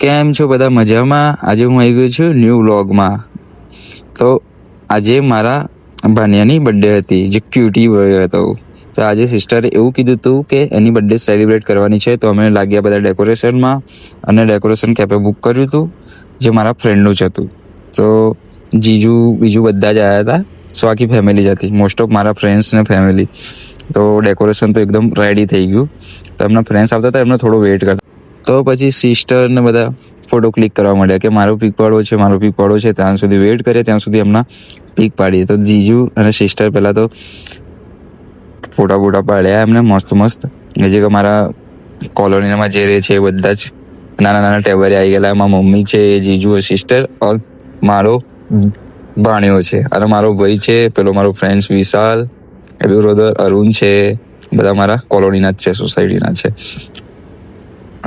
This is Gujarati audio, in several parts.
કેમ છો બધા? મજામાં? આજે હું આવી ગયો છું ન્યૂ વ્લોગમાં. તો આજે મારા ભાનિયાની બર્થડે હતી, જે ક્યુટી બોય હતો. તો આજે સિસ્ટરે એવું કીધું હતું કે એની બર્થડે સેલિબ્રેટ કરવાની છે, તો અમે લાગ્યા બધા ડેકોરેશનમાં. અને ડેકોરેશન કેફે બુક કર્યું હતું, જે મારા ફ્રેન્ડનું જ હતું. તો બીજું બધા જ આવ્યા હતા. સો આખી ફેમિલી જ હતી, મોસ્ટ ઓફ મારા ફ્રેન્ડ્સ ને ફેમિલી. તો ડેકોરેશન તો એકદમ રેડી થઈ ગયું. તો એમના ફ્રેન્ડ્સ આવતા હતા, એમને થોડો વેઇટ કરતા. તો પછી સિસ્ટર ને બધા ફોટો ક્લિક કરવા માંડ્યા કે મારો પીક પાડવો છે. ત્યાં સુધી વેઇટ કરે, ત્યાં સુધી એમના પીક પાડીએ. તો જીજુ અને સિસ્ટર પહેલાં તો ફોટા પાડ્યા એમને મસ્ત. જે કે મારા કોલોનીમાં જે રહે છે એ બધા જ નાના ટેબરે આવી ગયેલા. એમાં મમ્મી છે, જીજુ, સિસ્ટર ઓર મારો ભાણ્યો છે, અને મારો ભાઈ છે, પેલો મારો ફ્રેન્ડ વિશાલ, બ્રધર અરુણ છે. બધા મારા કોલોનીના જ છે, સોસાયટીના છે.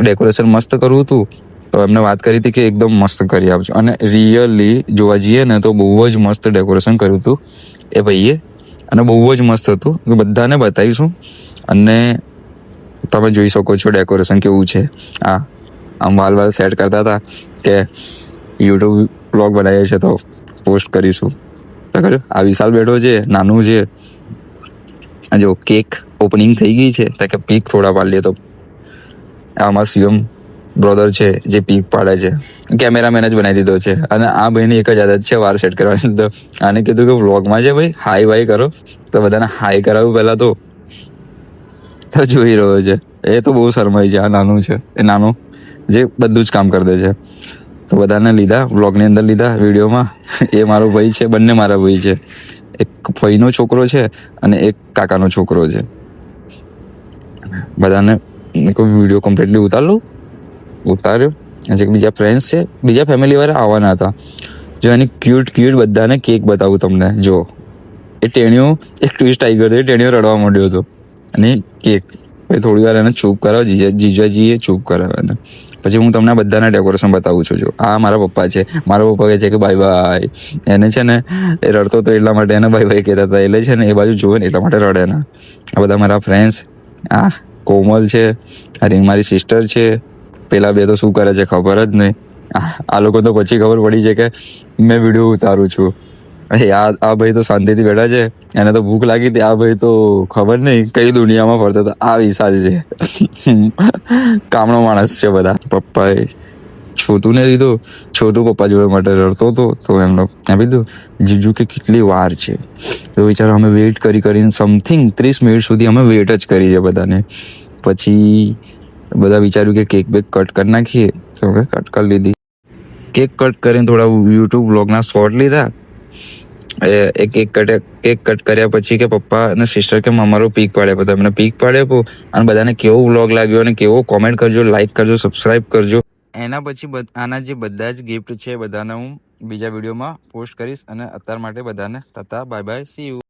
ડેકોરેશન મસ્ત કરવું હતું, તો એમને વાત કરી હતી કે એકદમ મસ્ત કરી આપજો. અને રિયલી જોવા જઈએ ને તો બહુ જ મસ્ત ડેકોરેશન કર્યું હતું એ ભાઈએ, અને બહુ જ મસ્ત હતું. બધાને બતાવીશું, અને તમે જોઈ શકો છો ડેકોરેશન કેવું છે. આમ વાલ સેટ કરતા હતા કે યુટ્યુબ બ્લોગ બનાવીએ છે તો પોસ્ટ કરીશું. આ વિશાલ બેઠો છે, નાનું છે. જો કેક ઓપનિંગ થઈ ગઈ છે, તો કે પીક થોડા પાડી લે. તો આમાં શિવમ બ્રધર છે, જે પીક પાડે છે, કેમેરામેન જ બનાવી દીધો છે. અને આ ભાઈની એક જ આદત છે, વાર સેટ કરવાની. તો આને કીધું કે વ્લોગમાં છે ભાઈ, હાઈ વાઈ કરો. તો બધાને હાઈ કરાવું પહેલાં તો જોઈ રહ્યો છે. એ તો બહુ શરમાઈ છે. આ નાનું છે, એ નાનું જે બધું જ કામ કરી દે છે. તો બધાને લીધા, વ્લોગની અંદર લીધા, વિડીયોમાં. એ મારો ભાઈ છે, બંને મારા ભાઈ છે. એક ભાઈનો છોકરો છે અને એક કાકાનો છોકરો છે. બધાને વિડીયો કમ્પ્લીટલી ઉતાર્યો. જે બીજા ફ્રેન્ડ્સ છે, બીજા ફેમિલીવાળા આવવાના હતા. જો એની ક્યુટ બધાને કેક બતાવું તમને. જો એ ટેણીઓ એક ટ્વિસ્ટ આવી ગયો હતો, એ ટેણીઓ રડવા માંડ્યો હતો. અને કેક પછી થોડી વાર એને ચૂપ કરાવ, જીજાજીએ ચૂપ કરાવે એને. પછી હું તમને બધાને ડેકોરેશન બતાવું છું. જો આ મારા પપ્પા છે. મારા પપ્પા કહે છે કે બાય. એને છે ને એ રડતો હતો એટલા માટે એને બાય કહેતા હતા. એટલે છે ને એ બાજુ જોવે ને એટલા માટે રડે ને. આ બધા મારા ફ્રેન્ડ્સ. કોમલ છે, અરે મારી સિસ્ટર છે. પેલા બે તો શું કરે છે ખબર જ નહીં. આ લોકો તો પછી ખબર પડી છે કે મેં વિડીયો ઉતારું છું. આ ભાઈ તો શાંતિથી બેઠા છે, એને તો ભૂખ લાગી હતી. આ ભાઈ તો ખબર નહીં કઈ દુનિયામાં ફરતો હતો. આ વિશાલ છે, કામનો માણસ છે. બધા પપ્પાએ છોટુને લીધો. છોટું પપ્પા જોવા માટે રડતો હતો, તો એમને આપી દીધું. જીજુ કે કેટલી વાર છે, તો વિચારો અમે વેઇટ કરીને સમથિંગ 30 મિનિટ સુધી અમે વેઇટ જ કરી છે બધાને. પછી બધા વિચાર્યું કે કેક બેક કટ કરી નાખીએ, તો કટ કરી લીધી. કેક કટ કરીને થોડા યુટ્યુબ બ્લોગના શોર્ટ લીધા. કેક કટ કર્યા પછી કે પપ્પા અને સિસ્ટર કે અમારો પીક પાડે, પછી અમને પીક પાડે. અને બધાને કેવો વ્લોગ લાગ્યો અને કેવો કોમેન્ટ કરજો, લાઈક કરજો, સબસ્ક્રાઈબ કરજો. એના પછી આના જે બધા જ ગિફ્ટ છે બધાને હું બીજા વિડીયોમાં પોસ્ટ કરીશ. અને અત્યાર માટે બધાને બાય સી યુ.